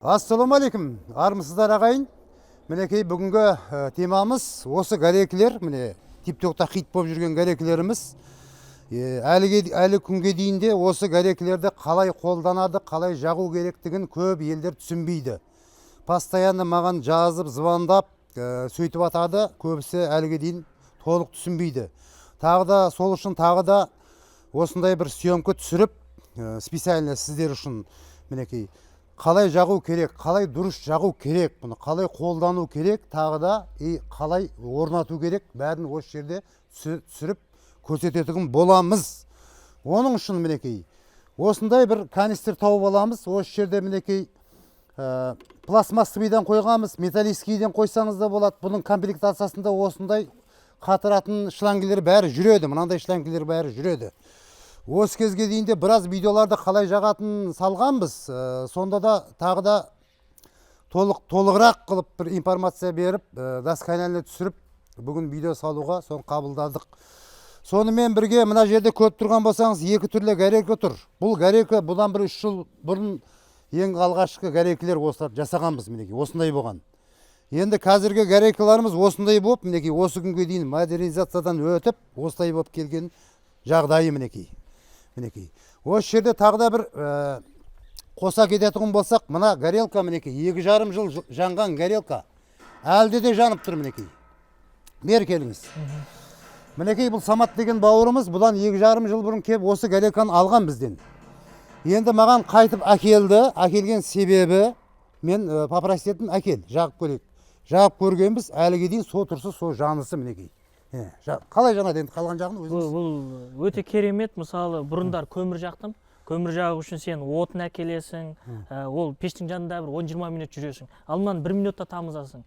Ассалаумағалейкум, армысыздар ағайын. Мінекей бүгінгі темамыз осы горекілер, міне типтоқта хит болып жүрген горекілеріміз. Әлі күнге дейінде осы горекілерді қалай қолданады, қалай жағу керектігін көп елдер түсінбейді. Постоянно маған жазып, звондап, сөйтіп атады, көбісі әліге дейін толық түсінбейді. Тағы да сол үшін тағы да осындай бір съемка түсіріп, специально сіздер үшін мінекей қалай жағу керек, қалай дұрыс жағу керек, бұны қалай қолдану керек, тағы да қалай орнату керек, бәрін осы жерде түсіріп көрсететін боламыз. Оның үшін мінекей осындай бір канистр тауып аламыз. Осы жерде мінекей пластмассовыйдан қойғанбыз, металлическийден қойсаңыз да болады. Бұның комплектациясында осындай қатыратын шлангілер бәрі жүреді, мынандай шлангілер бәрі жүреді. Осы кезге дейінде біраз видеоларды қалай жағатын салғанбыз. Сонда да тағы да толығырақ қылып бір информация беріп, досконально түсіріп, бүгін видео салуға соны қабылдадық. Сонымен бірге мына жерде көріп тұрған болсаңыз, екі түрлі горека тұр. Бұл горека бұдан бір 3 жыл бұрын ең алғашқы горекілер осылар жасағанбыз, мінекей осындай болған. Енді қазіргі горекаларымыз осындай болып, мінекей осы күнге дейін модернизациядан өтіп, осылай болып келген жағдайы мінекей. Осы жерде тағы да бір қоса кететін болсақ, мына горелка мінекей 2,5 жыл жанған горелка әлде де жанып тұр мінекей. Бер келіңіз. Мінекей бұл Самат деген бауырымыз бұдан 2,5 жыл бұрын кеп осы горелканы алған бізден. Енді маған қайтып әкелген себебі мен попросить еттім, әкел, жағып көрейік. Жағып көргенбіз, әліге дейін со тұрсы, со жанысы мінекей. Қалай жанады енді қалған жағын өзіңіз? Бұл өте керемет. Мысалы, бұрындар көмір жақтым. Көмір жағу үшін сен отын әкелесің, ол пештің жанында бір 10-20 минут жүресің. Ал мынаны 1 минутта тамызасың.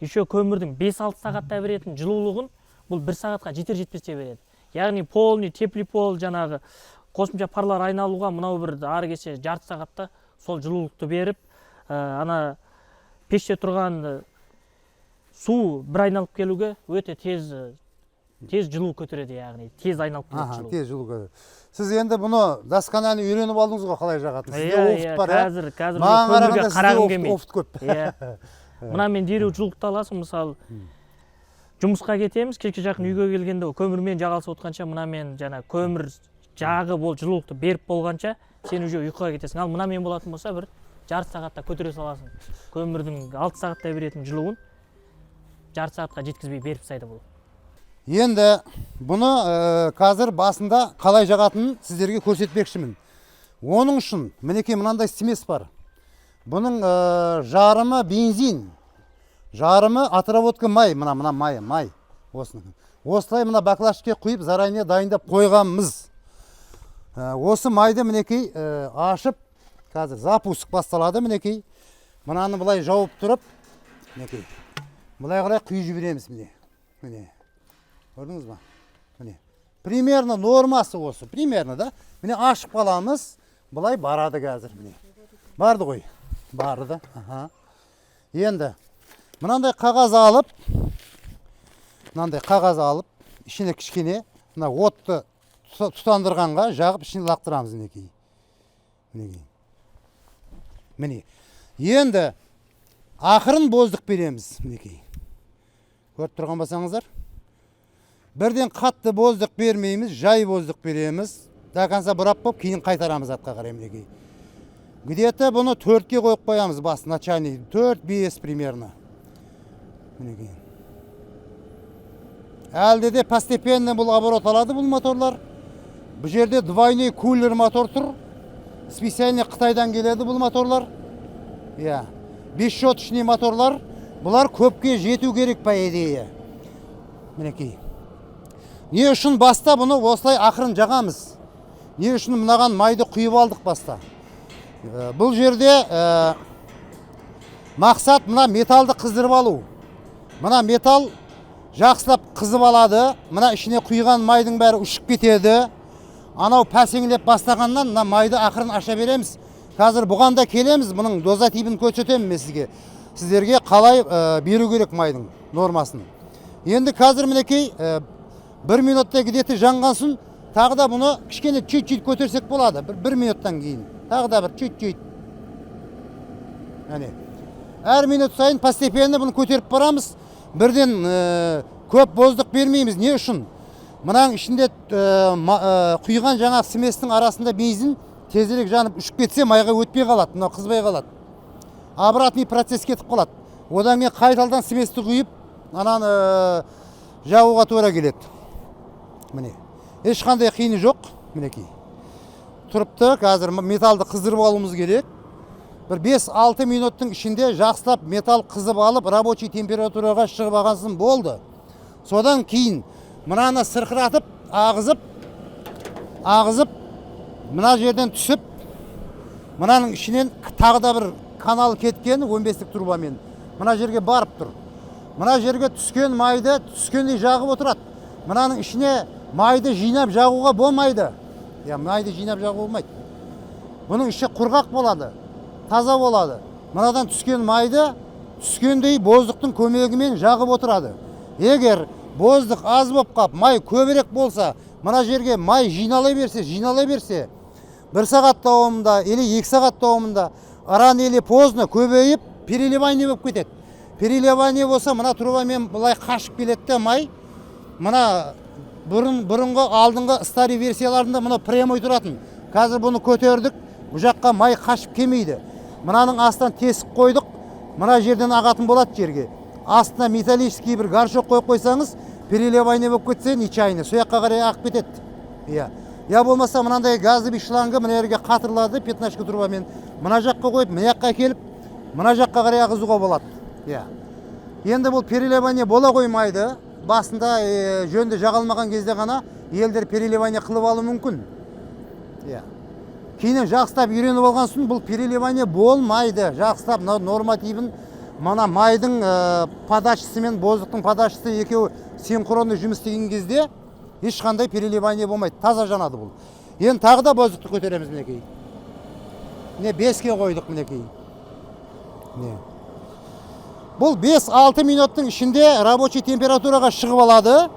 Еще көмірдің 5-6 сағатта беретін жылулығын бұл 1 сағатқа жетер-жетпесте береді. Яғни полный теплый пол жаңағы қосымша парлар айналуға мынау бір ары кесе жарты сағатта сол жылулықты беріп, ана пеште тұрған су бір айналып келуге өте тез жылу көтереді, яғни тез айналып келеді жылу. Тез жылу көтереді. Сіз енді бұны досконально үйреніп алдыңыз ғой, қалай жағатын? Сізде офт бар, қазір көмірге қарағым келмейді. Офт көп. Мына мен дереу жылуықты аласың, мысалы жұмысқа кетеміз, кешке жақын үйге келгенде көмірмен жағалса отқанша, мына мен жаңа көмір жағы бол жылулықты беріп болғанша сен уже ұйқыға кетесің. Ал мына мен болатын болса бір жарты сағатта көтере саласың. Көмірдің 6 сағатта беретін жылуын жарты сағатқа жеткізбей беріп тастайды бұл. Енді бұны қазір басында қалай жағатынын сіздерге көрсетпекшімін. Оның үшін мінекей мынандай смес бар. Бұның жарымы бензин, жарымы отработка май, мына май. Осылай мына баклажкаға құйып заранее дайындап қойғанбыз. Осы майды мінекей ашып, қазір запуск басталады мінекей. Мынаны бұлай жауып тұрып, мінекей. Бұлай қарай құйып жібереміз міне. Көрдіңіз ба? Міне. Примерно нормасы осы. Примерно да. Міне ашып қаламыз. Бұлай барады қазір міне. Барды ғой. Барды. Енді мынандай қағаз алып, ішіне кішкене мына отты тұтандырғанға жағып ішіне лақтырамыз мінекей. Міне. Енді ақырын боздық береміз мінекей. Көріп тұрған басаңыздар. Бірден қатты боздық бермейміз, жай боздық береміз. До конца бұрап болып, кейін қайтарамыз атқа қарай мінекей. Где-то бұны 4-ке қойып қоямыз бас, начальный 4-5 примерно. Мінекей. Әлде де постепенно бұл оборот алады бұл моторлар. Бұл жерде двойной кулер мотор тұр. Специально Қытайдан келеді бұл моторлар. Бесщеточный моторлар. Бұлар көпке жету керек по идее. Мінекей. Не үшін баста бұны осылай ақырын жағамыз? Не үшін мынаған майды құйып алдық баста? Бұл жерде мақсат мына металды қыздырып алу. Мына металл жақсылап қызып алады. Мына ішіне құйған майдың бәрі ұшып кетеді. Анау пәсеңлеп бастағаннан мына майды ақырын аша береміз. Қазір бұған да келеміз, бұның дозативін көрсетемін мен сізге. Сіздерге қалай беру керек майдың нормасын. Енді қазір мінекей 1 минутта где-то жанғансын, тағы да бұны кішкене чуть-чуть көтерсек болады. 1 минуттан кейін. Тағы да бір чуть-чуть. Әне. Әр минут сайын постепенно бұны көтеріп барамыз. Бірден көп боздық бермейміз. Не үшін? Мынаның ішінде құйған жаңа сместің арасында бензин тезірек жанып үшіп кетсе майға өтпей қалады, мынау қызбай қалады. Обратный процесс кетіп қалады. Одан кейін қайталдан сместі құйып, ананы жағуға тура келеді. Міне. Ешқандай қиыны жоқ, мінекей. Тұрыпты, қазір металды қыздырып алуымыз керек. Бір 5-6 минуттың ішінде жақсылап металл қызып алып, рабочий температураға шығып алғансын болды. Содан кейін мынаны сырқыратып, ағызып, мына жерден түсіп, мынаның ішінен тағы да бір канал кеткен 15-лік трубамен. Мына жерге барып тұр. Мына жерге түскен майды түскендей жағып отырады. Мынаның ішіне майды жинап жағуға болмайды. Майды жинап жағуға болмайды. Бұның іші құрғақ болады, таза болады. Мынадан түскен майды түскендей боздықтың көмегімен жағып отырады. Егер боздық аз болып қап, май көбірек болса, мына жерге май жинала берсе, 1 сағат давамында, или 2 сағат давамында рано или поздно көбейіп, переливание болып кетеді. Переливание болса, мына трубамен бұлай қашып келеді май. Мына бұрынғы алдыңғы старый версияларында мына прямой тұратын. Қазір бұны көтердік, бұл жаққа май қашып келмейді. Мынаның астан тесік қойдық, мына жерден ағатын болады жерге. Астына металлический бір горшок қойып қойсаңыз, переливание болып кетсе, нечайны, сояққа қарай ағып кетеді. Я болмаса мынандай газды шлангы мына жерге қатырылады 15 трубамен. Мына жаққа қойып, мына жаққа келіп, мына жаққа қарай ағызуға болады. Енді бұл переливание бола қоймайды. Басында жөнді жағалмаған кезде ғана елдер переливание қылып алу мүмкін. Кейінен жақсылап үйреніп алған соң бұл переливание болмайды. Жақсылап нормативін мына майдың подачасы мен боздықтың подачасы екеуі синхронды жұмыс істеген кезде ешқандай переливание болмайды. Таза жанады бұл. Енді тағы да боздықты көтереміз мінекей. 5-ке қойдық мінекей. Бұл 5-6 минуттың ішінде рабочий температураға шығып алады.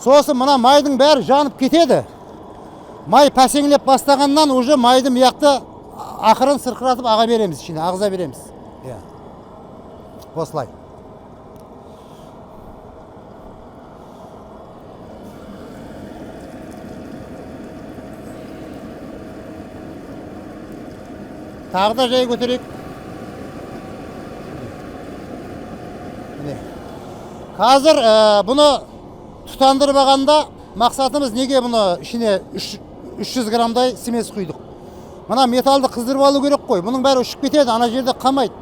Сосын мына майдың бәрі жанып кетеді. Май пәсеңлеп бастағаннан уже майды мияқты ақырын сырқыратып аға береміз, ішіне ағыза береміз. Осылай. Тағы да жай көтерейік. Қазір бұны тұтандырып алғанда мақсатымыз неге бұны ішіне 300 грамдай смес құйдық. Мына металды қыздырып алу керек қой. Бұның бәрі ұшып кетеді, ана жерде қамайды.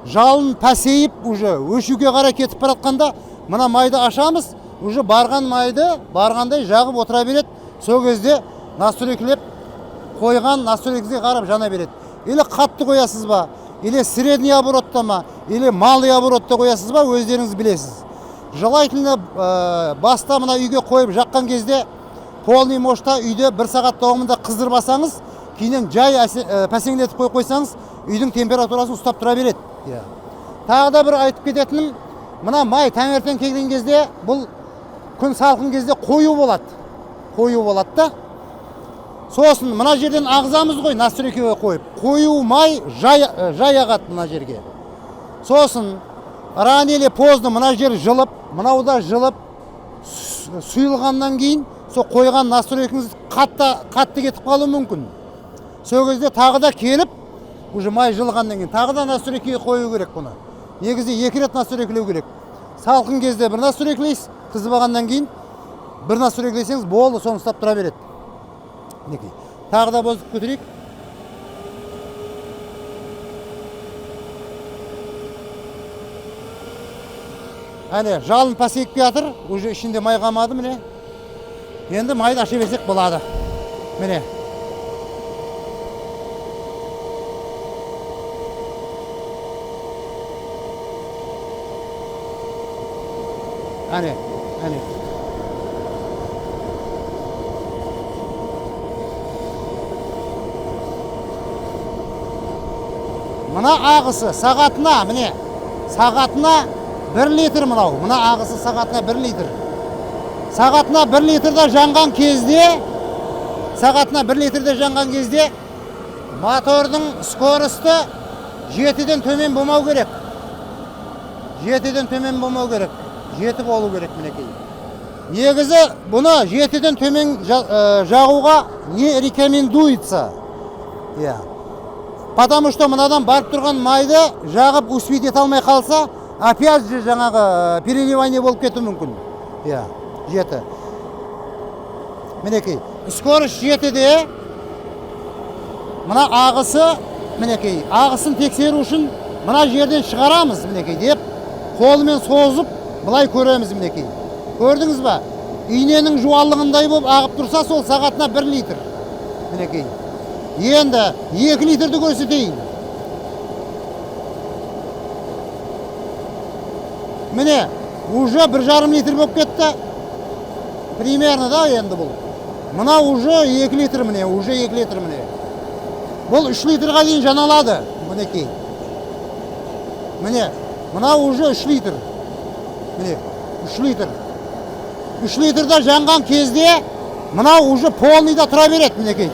Жалын пәсейіп, уже өшуге қарай кетіп баратқанда, мына майды ашамыз, уже барған майды барғандай жағып отыра береді. Сол кезде настройкілеп қойған настройкіге қарап жана береді. Или қатты қоясыз ба, или средний оборотта ма, или малый оборотта қоясыз ба, өздеріңіз білесіз. Желательно баста мына үйге қойып жаққан кезде полный мощта үйде 1 сағат давамында қыздырбасаңыз, кейінен жай пәсеңдетіп қойсаңыз, үйдің температурасын ұстап тұра береді. Тағы да бір айтып кететінім, мына май таңертең келген кезде, бұл күн салқын кезде қою болады. Қою болады да. Сосын мына жерден ағызамыз ғой, настройкаға қойып. Қою май жай ағады мына жерге. Сосын рано или поздно мына жер жылып, мынау да жылып, сұйылғаннан кейін, сол қойған настройкаңыз қатты кетіп қалуы мүмкін. Сол кезде тағы да келіп, уже май жылғаннан кейін тағы да настройкаға қою керек бұны. Негізде 2 рет настройкалау керек. Салқын кезде бір настройкалайсыз, қызып алғаннан кейін бір настройкаласаңыз болды, соны ұстап тұра береді. Тағы да боздық көтерейік. Әне, жалын пәсейіп жатыр, уже ішінде май қалмады, міне. Енді майды аша берсек болады. Міне. Әне. Мына ағысы сағатына, міне, сағатына 1 литр мынау. Мына ағысы сағатына 1 литр. Сағатына 1 литрде жанған кезде, мотордың скоросты 7-ден төмен болмау керек. 7-ден төмен болмау керек. 7 болу керек мінекей. Негізі бұны 7-ден төмен жағуға не рекомендуется. Потому что мынадан барып тұрған майды жағып успеть ете алмай қалса, опять же жаңағы переливание болып кетуі мүмкін. 7. Мінекей. Скорость 7-де мына ағысы, мінекей, ағысын тексеру үшін мына жерден шығарамыз, мінекей, деп қолымен созып, былай көреміз, мінекей. Көрдіңіз ба? Иненің жуалығындай болып ағып тұрса, сол сағатына 1 литр, мінекей. Енді 2 литрді көрсетейін. Міне, уже 1,5 литр болып кетті. Примерно, да, енді бұл. Мына уже 2 литр, міне, уже 2 литр, міне. Бұл 3 литрға дейін жаналады, мінекей. Міне, мына уже 3 литр. Міне, 3 литр. 3 литрда жанған кезде, мына уже полныйда тұра береді, мінекей.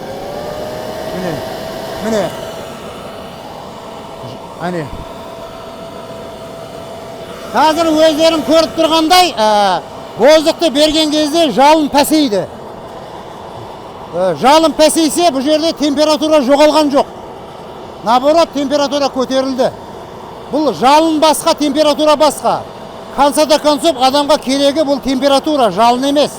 Міне. Әне. Қазір өздерің көріп тұрғандай, боздықты берген кезде жалын пәсейді. Жалын пәсейсе, бұл жерде температура жоғалған жоқ. Наоборот, температура көтерілді. Бұл жалын басқа, температура басқа. Концада концоп адамға керегі бұл температура, жалын емес.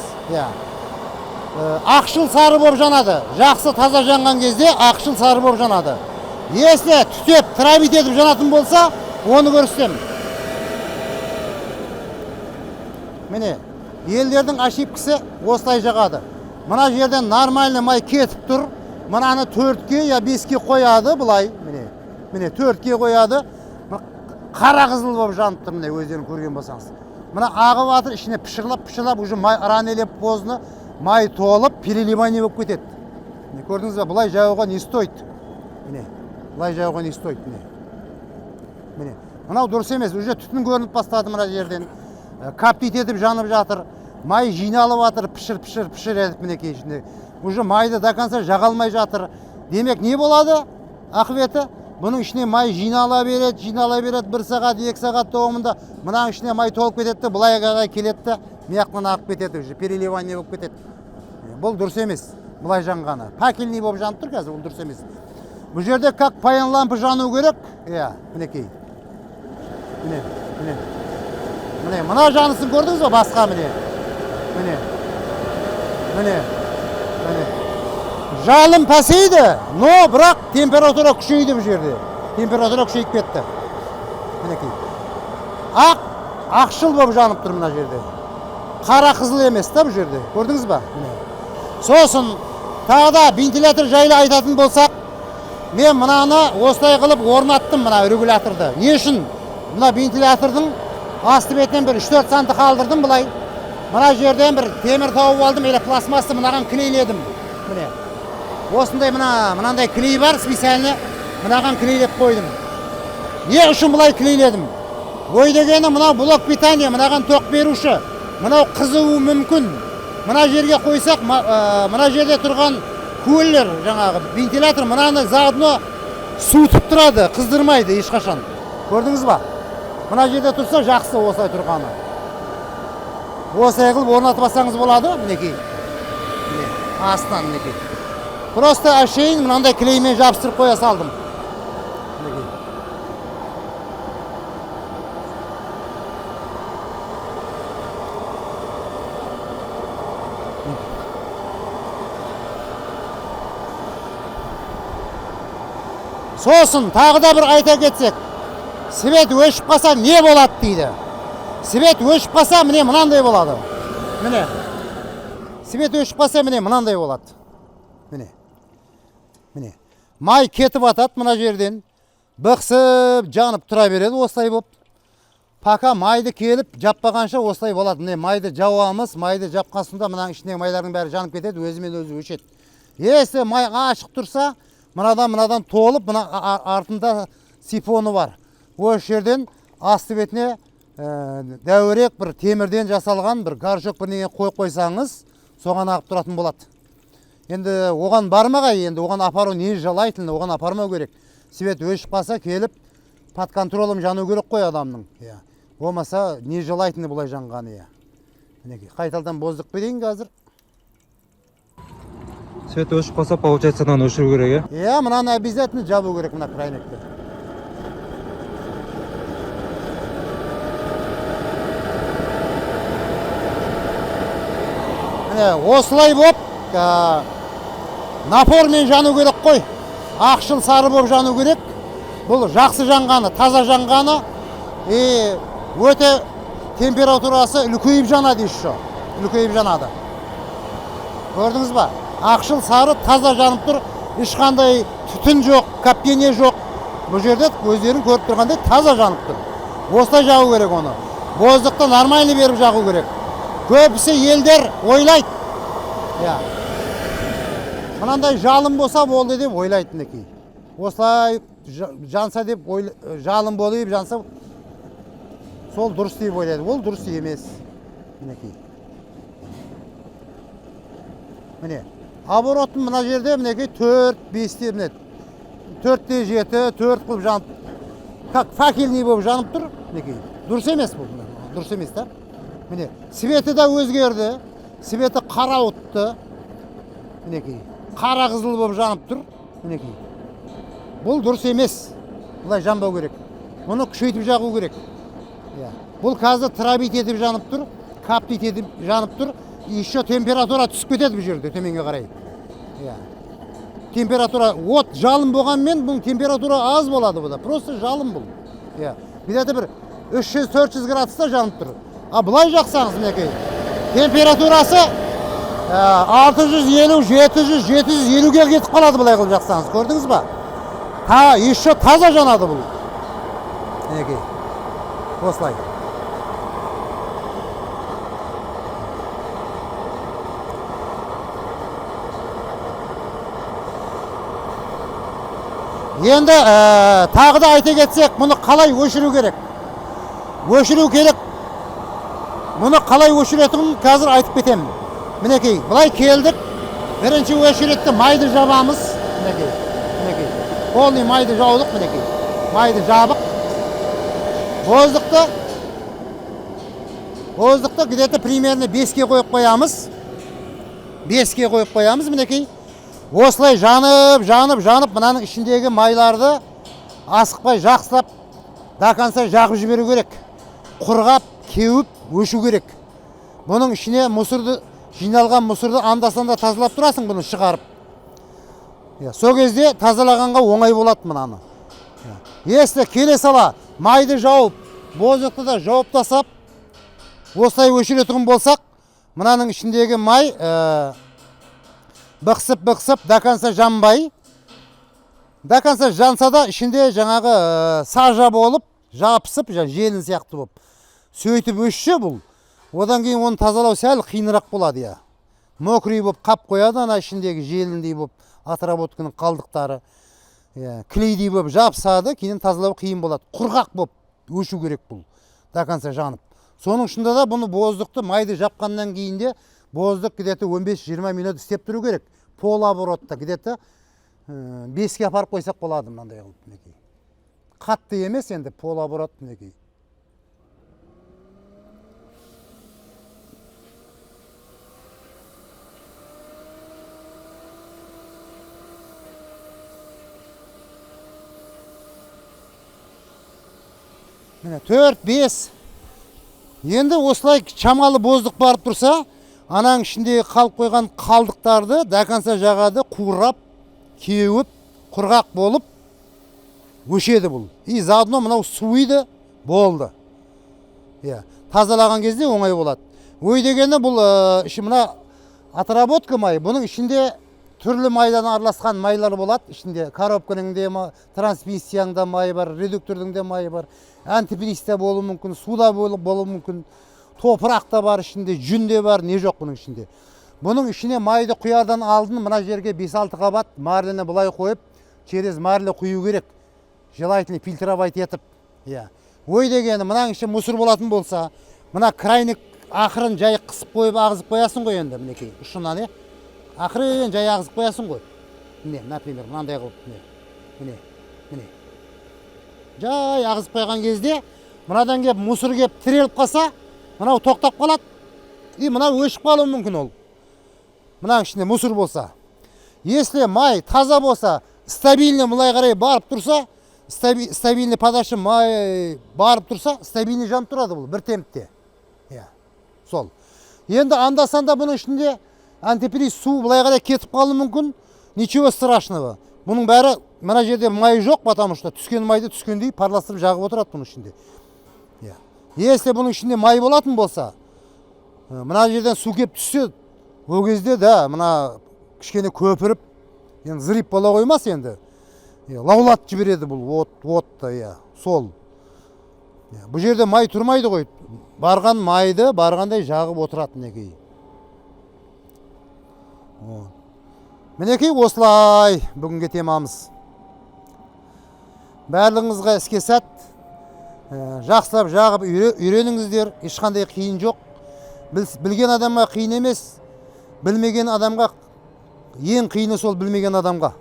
Ақшыл сары болып жанады. Жақсы таза жанған кезде ақшыл сары болып жанады. Если түтеп, травит етіп жанатын болса, оны көрсетем. Міне, елдердің ошибкасы осылай жағады. Мына жерден нормальный май кетіп тұр. Мынаны 4-ке я 5-ке қояды бұлай. Міне 4-ке қояды. Қара қызыл болып жанып тұр, міне өздерің көрген болсаңыз. Мына ағып атыр, ішіне пішірлап, уже май ранелеп позны, май толып, переливание болып кетеді. Көрдіңіз бе, бұлай жауға не стоит? Міне, бұлай жауға не стоит? Міне, мынау дұрыс емес, уже түтін көрініп бастады мына жерден. Каптит етіп жанып жатыр, май жиналып жатыр, пішір етіп мінекей ішінде. Уже майды до конца жағалмай жатыр. Демек не болады? Ақветі, бұның ішіне май жинала береді, 1 сағат, 2 сағат тоғымында. Мұның ішіне май толып кетеді, бұлай ағай келеді, мияқтан ағып кетеді, уже переливание болып кетеді. Бұл дұрыс емес, бұлай жанғаны. Пакельный болып жанып тұр қазір, бұл дұрыс емес. Бұл жерде как паян лампы жану керек, мінекей. Міне, мына жанысын көрдіңіз ба, басқа міне. Міне. Жалын пәсейді, но бірақ температура күшейді бұл жерде. Температура күшейіп кетті. Мінекей. Ақшыл болып жанып тұр мына жерде. Қара қызыл емес та бұл жерде. Көрдіңіз ба? Сосын, тағы да вентилятор жайлы айтатын болсақ, мен мынаны осылай қылып орнаттым мына регуляторды. Не үшін? Мына вентилятордың асты бетінен бір 3-4 санты қалдырдым бұлай. Мына жерден бір темір тауып алдым, елі пластмасты мынаған клейледім. Міне. Осындай мынандай клей бар, специально мынаған клейлеп қойдым. Не үшін бұлай клейледім? Ой дегені мынау блок питания, мынаған тоқ беруші. Мынау қызуы мүмкін. Мына жерге қойсақ, мына жерде тұрған кулер, жаңағы вентилятор мынаны заодно суытып тұрады, қыздырмайды ешқашан. Көрдіңіз ба? Мына жерде тұрса жақсы осылай тұрғаны. Осылай қылып орнатып алсаңыз болады, мінекей. Астынан мінекей. Просто әшейін мынандай клеймен жабыстырып қоя салдым. Сосын тағы да бір айта кетсек, свет өшіп қалса не болады дейді. Свет өшіп қалса міне мынандай болады. Міне. Свет өшіп қалса міне мынандай болады. Міне. Май кетіп атады мына жерден. Бықсып, жанып тұра береді осылай болып. Пока майды келіп жаппағанша осылай болады. Міне майды жауамыз, майды жапқасында мынаның ішіндегі майлардың бәрі жанып кетеді, өзімен өзі өшеді. Если май ашық тұрса, мынадан толып, мына артында сифоны бар. Осы жерден асты бетіне дәуірек бір темірден жасалған бір горшок бірнеге қойып қойсаңыз, соған ағып тұратын болады. Енді оған бармағай, енді оған апару не жалайтын, оған апармау керек. Свет өшіп қалса келіп под контролем жану керек қой адамның. Иә. Болмаса не жылайтыны бұлай жанғаны. Иә. Мінекей қайтадан боздық берейін қазір. Свет өшіп қалса, получается, мынаны өшіру керек, е? Иә, мынаны обязательно жабу керек, мына крайнекті. Міне, осылай боп, напормен жану керек қой. Ақшыл сары боп жану керек. Бұл жақсы жанғаны, таза жанғаны, өте температурасы үлкейіп жанады еще. Үлкейіп жанады. Көрдіңіз ба? Ақшыл сары таза жанып тұр. Ешқандай түтін жоқ, каптение жоқ. Бұл жерде өздерің көріп тұрғандай таза жанып тұр. Осылай жағу керек оны. Боздықты нормальный беріп жағу керек. Көбісі елдер ойлайды. Мынандай жалын болса болды деп ойлайды мінекей. Осылай жанса деп жалын болып жанса сол дұрыс деп ойлайды. Ол дұрыс емес. Мінекей. Міне, оборотын мына жерде мінекей 4-5-те мінет. 4-те 7, 4 қылып жанып, как факельный болып жанып тұр. Мінекей. Дұрыс емес бұл. Дұрыс емес та. Міне, светі да өзгерді. Светі қара ұтты. Мінекей. Қара қызыл болып жанып тұр. Мінекей. Бұл дұрыс емес. Бұлай жанбау керек. Мұны күшейтіп жағу керек. Бұл қазір травить етіп жанып тұр. Каптить етіп жанып тұр. Еще температура түсіп кетеді бұл жерде төменге қарай. Температура, от жалын болғанмен бұл температура аз болады бұда. Просто жалын бұл. Где-то бір 300-400 градуста жанып тұр. Бұлай жақсаңыз мінекей. Температурасы 650, 700, 750-ге кетіп қалады бұлай қылып жақсаңыз. Көрдіңіз ба? Еще таза жанады бұл. Мінекей. Осылай. Енді тағы да айта кетсек, мұны қалай өшіру керек? Өшіру керек. Мұны қалай өшіретінін қазір айтып кетемін. Мінекей, бұлай келдік. Бірінші өшіретті майды жабамыз. Мінекей. Полный майды жаудық, мінекей. Майды жабық. Боздықты где-то примерно 5-ке қойып қоямыз. 5-ке қойып қоямыз, мінекей. Осылай жанып, мынаның ішіндегі майларды асықпай жақсылап, до конца жағып жіберу керек. Құрғап, кеуіп, өшу керек. Бұның ішіне жиналған мұсырды анда-санда тазалап тұрасың, бұны шығарып. Сол кезде тазалағанға оңай болады мынаны. Если келе сала майды жауып, боздықты да жауып тасап, осылай өшіретұғын болсақ, мынаның ішіндегі май бықсып, до конца жанбай. До конца жанса да ішінде жаңағы сажа болып, жапысып, желін сияқты болып. Сөйтіп өшші бұл. Одан кейін оны тазалау сәл қиынырақ болады. Мокрый болып қап қояды, ана ішіндегі желіндей болып, отработканың қалдықтары. Клейдей болып жапсады, кейін тазалау қиын болады. Құрғақ болып өшу керек бұл. До конца жанып. Соның үшінде да бұны боздықты майды жапқаннан кейінде боздық где-то 15-20 минут істеп тұру керек. Пол оборотта где-то 5-ке апарып қойсақ болады мынандай қылып. Қатты емес енді пол оборот мінекей. Міне 4-5. Енді осылай шамалы боздық барып тұрса, анаң ішінде қалып қойған қалдықтарды до конца жағады, қурап, кеуіп, құрғақ болып өшеді бұл. И заодно мынау суиды болды. Тазалаған кезде оңай болады. Ой дегені бұл мына отработка май, бұның ішінде түрлі майдан араласқан майлар болады. Ішінде коробканың де трансмиссияңда май бар, редуктордың де май бар, антиприста болуы мүмкін, суда болуы мүмкін. Топырақта бар ішінде, жүнде бар, не жоқ бұның ішінде. Бұның ішіне майды құярдан алдын мына жерге 5-6 қабат марлені бұлай қойып, через марлі құю керек. Желательно фильтровать етіп. Ой дегені, мынаң іші мұсыр болатын болса, мына крайник ақырын жай қысып қойып ағызып қоясың ғой енді, мінекей, ұшынан, ақырын жай ағызып қоясың ғой. Міне, например, мынандай қылып, міне. жай ағызып қойған кезде мынадан келіп мусор келіп тіреліп қалса, мынау тоқтап қалады. И мынау өшіп қалуы мүмкін ол. Мынаның ішінде мусор болса. Если май таза болса, стабильный мылай қарай барып тұрса, стабильный подача май барып тұрса, стабильный жанып тұрады бұл бір темпте. Сол. Енді анда-санда бұның ішінде антифриз су былай қарай кетіп қалуы мүмкін. Ничего страшного. Бұның бәрі мына жерде май жоқ, потому что түскен майды түскендей парластырып жағып отырады бұның ішінде. Если бұның ішінде май болатын болса, мына жерден су кеп түссе, ол кезде да мына кішкене көпіріп, енді зырып бола қоймас енді. Лаулатып жібереді бұл отты, сол. Бұл жерде май тұрмайды ғой. Барған майды барғандай жағып отырады мінекей. Мінекей осылай бүгінгі темамыз. Барлығыңызға іске сәт. Жақсылап жағып үйреніңіздер. Ешқандай қиын жоқ. Білген адамға қиын емес. Білмеген адамға ең қиыны сол білмеген адамға.